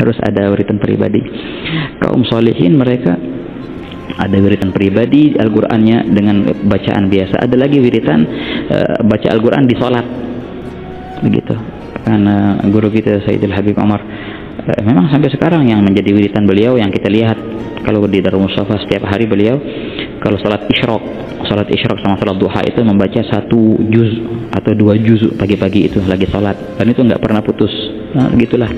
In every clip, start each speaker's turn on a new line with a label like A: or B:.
A: harus ada wiridan pribadi. Kaum solihin mereka ada wiridan pribadi Al-Qur'annya dengan bacaan biasa, ada lagi wiridan baca Al-Qur'an di sholat begitu. Karena guru kita Sayyidul Habib Umar memang sampai sekarang yang menjadi wiridan beliau yang kita lihat kalau di Darul Mustafa setiap hari beliau kalau salat isyraq sama salat duha itu membaca 1 juz atau 2 juz pagi-pagi itu lagi salat, dan itu nggak pernah putus. Nah, begitulah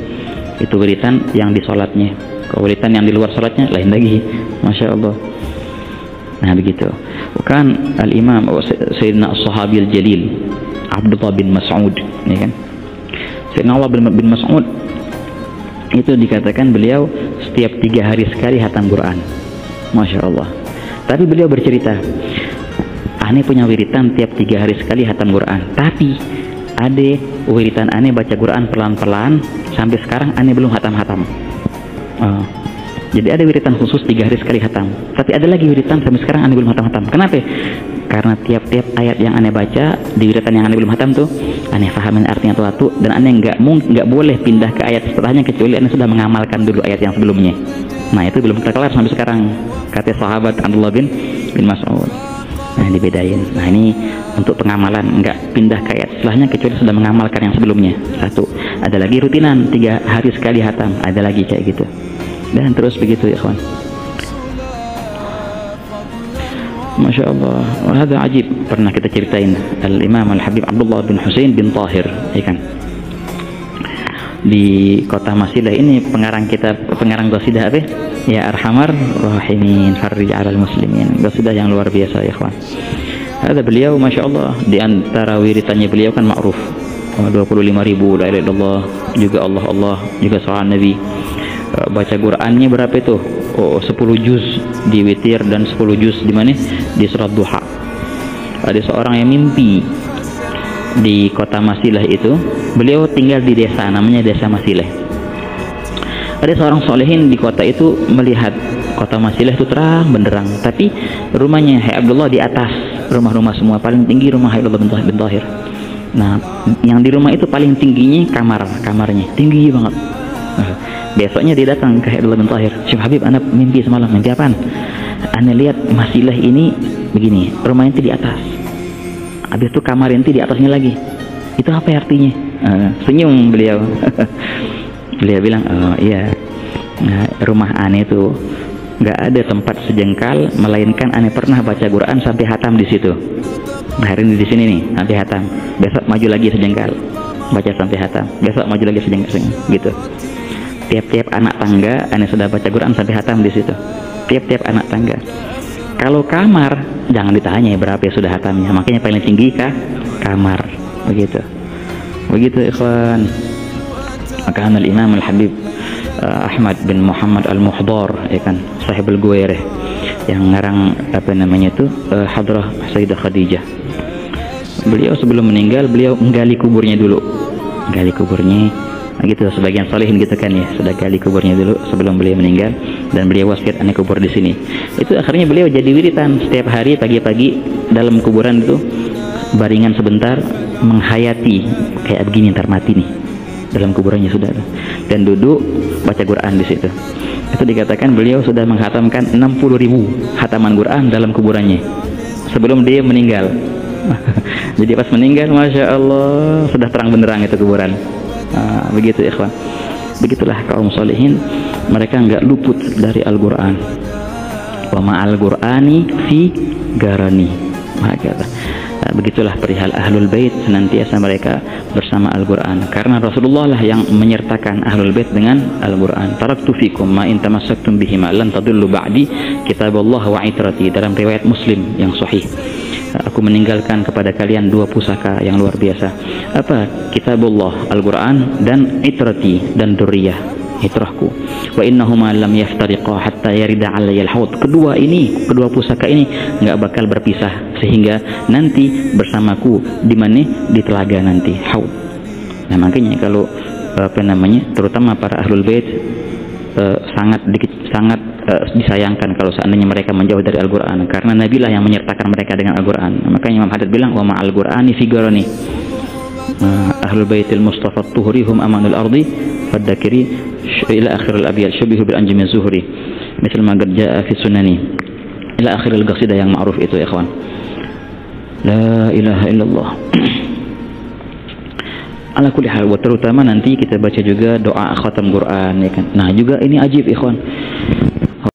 A: itu wiridan yang di salatnya. Kalau wiridan yang di luar salatnya lain lagi, masya Allah. Nah begitu. Bukan al-Imam Sayyidina As-Sahabi Al-Jalil Abdullah bin Mas'ud, ya kan? Sayyidina Allah bin Mas'ud itu dikatakan beliau setiap 3 hari sekali hatam Quran, masya Allah. Tapi beliau bercerita, aneh punya wiritan tiap 3 hari sekali hatam Quran, tapi ada wiritan aneh baca Quran pelan-pelan sampai sekarang aneh belum hatam-hatam. Jadi ada wiritan khusus 3 hari sekali hatam, tapi ada lagi wiritan sampai sekarang aneh belum hatam-hatam. Kenapa? Karena tiap-tiap ayat yang aneh baca di wiritan yang aneh belum hatam tuh aneh fahamin artinya tuh, dan aneh nggak boleh pindah ke ayat setelahnya kecuali aneh sudah mengamalkan dulu ayat yang sebelumnya. Nah itu belum terkelar sampai sekarang, kata sahabat Abdullah bin Mas'ud. Nah dibedain. Nah ini untuk pengamalan, nggak pindah ke ayat setelahnya kecuali sudah mengamalkan yang sebelumnya. Satu. Ada lagi rutinan 3 hari sekali hatam, ada lagi kayak gitu. Dan terus begitu ya kawan. Masya Allah. Wahada ajib, pernah kita ceritain Al-Imam Al-Habib Abdullah bin Husain bin Tahir, ya kan? Di kota Masilah ini pengarang qasidah apa? Ya Arhamar Rahimin Farrij 'alal muslimin. Qasidah yang luar biasa ya kawan. Ada beliau masya Allah, di antara wiritannya beliau kan ma'ruf 25.000 la ilaha illallah, juga Allah juga salam Nabi. Baca Qur'annya berapa itu? 10 juz di witir dan 10 juz di mana? Di surat duha. Ada seorang yang mimpi di kota Masilah itu, beliau tinggal di desa namanya desa Masilah. Ada seorang solehin di kota itu melihat kota Masilah itu terang benderang, tapi rumahnya Hai Abdullah di atas rumah-rumah semua, paling tinggi rumah Hai Abdullah bin Tahir. Nah yang di rumah itu paling tingginya kamarnya tinggi banget. Besoknya dia datang ke Abdullah bin Tahir, Syekh Habib, anak mimpi semalam. Mimpi apaan? Anda lihat Masilah ini begini, rumahnya itu di atas, habis itu kamar itu di atasnya lagi. Itu apa artinya? Senyum beliau. Beliau bilang, oh iya, nah, rumah aneh itu nggak ada tempat sejengkal melainkan aneh pernah baca Quran sampai hatam di situ. Nah, hari ini di sini nih sampai hatam, besok maju lagi sejengkal baca sampai hatam, besok maju lagi sejengkal gitu. Tiap-tiap anak tangga aneh sudah baca Quran sampai hatam di situ. Tiap-tiap anak tangga. Kalau kamar jangan ditanya berapa sudah hatamnya, makanya paling tinggi kah kamar begitu ikhwan. Maka Al-Imam Al-Habib Ahmad bin Muhammad Al-Muhdar, ya kan, sahibul Guwairah, yang ngarang apa namanya itu Hadrah Sayyidah Khadijah. Beliau sebelum meninggal beliau menggali kuburnya dulu, nah, gitu sebagian salihin gitu kan ya, sudah gali kuburnya dulu sebelum beliau meninggal, dan beliau wasiat aneh kubur di sini. Itu akhirnya beliau jadi wiritan setiap hari pagi-pagi dalam kuburan itu, baringan sebentar menghayati kayak begini ntar mati nih dalam kuburannya sudah, dan duduk baca Quran di situ. Itu dikatakan beliau sudah menghatamkan 60.000 hataman Quran dalam kuburannya sebelum dia meninggal. Jadi pas meninggal masya Allah sudah terang benderang itu kuburan. Begitu ikhwan. Begitulah kaum solihin, mereka nggak luput dari Al-Quran. Wa ma'al Qur'ani fi garani. Begitulah perihal ahlul bait, senantiasa mereka bersama Al-Quran, karena Rasulullah lah yang menyertakan ahlul bait dengan Al-Quran. Taraktu fikum ma in tamassaktum bihima lan tadullu ba'di kitabullah wa itrati, dalam riwayat Muslim yang sahih. Aku meninggalkan kepada kalian 2 pusaka yang luar biasa. Apa? Kitabullah, Al-Quran, dan itrati, dan duriyah, itrahku. Wa innahuma lam yaftariqa hatta yarida alayya al-haud. Kedua pusaka ini nggak bakal berpisah sehingga nanti bersamaku di mana? Di telaga nanti, haud. Nah makanya kalau terutama para ahlul bait sangat disayangkan kalau seandainya mereka menjauh dari Al-Quran, karena Nabi lah yang menyertakan mereka dengan Al-Quran. Makanya Imam Haddad bilang wa ma'al Qur'ani fi garani, ahlul baitil mustafa tuhri hum amanul ardi fadzakiri ila akhir al-abyat syabihu bil anjim az-zuhri misal ma qad jaa fi sunani ila akhir al-qasidah yang ma'ruf itu ya ikhwan. La ilaha illallah. Ala kulli hal, terutama nanti kita baca juga doa khatam Quran ya kan. Nah juga ini ajib ikhwan,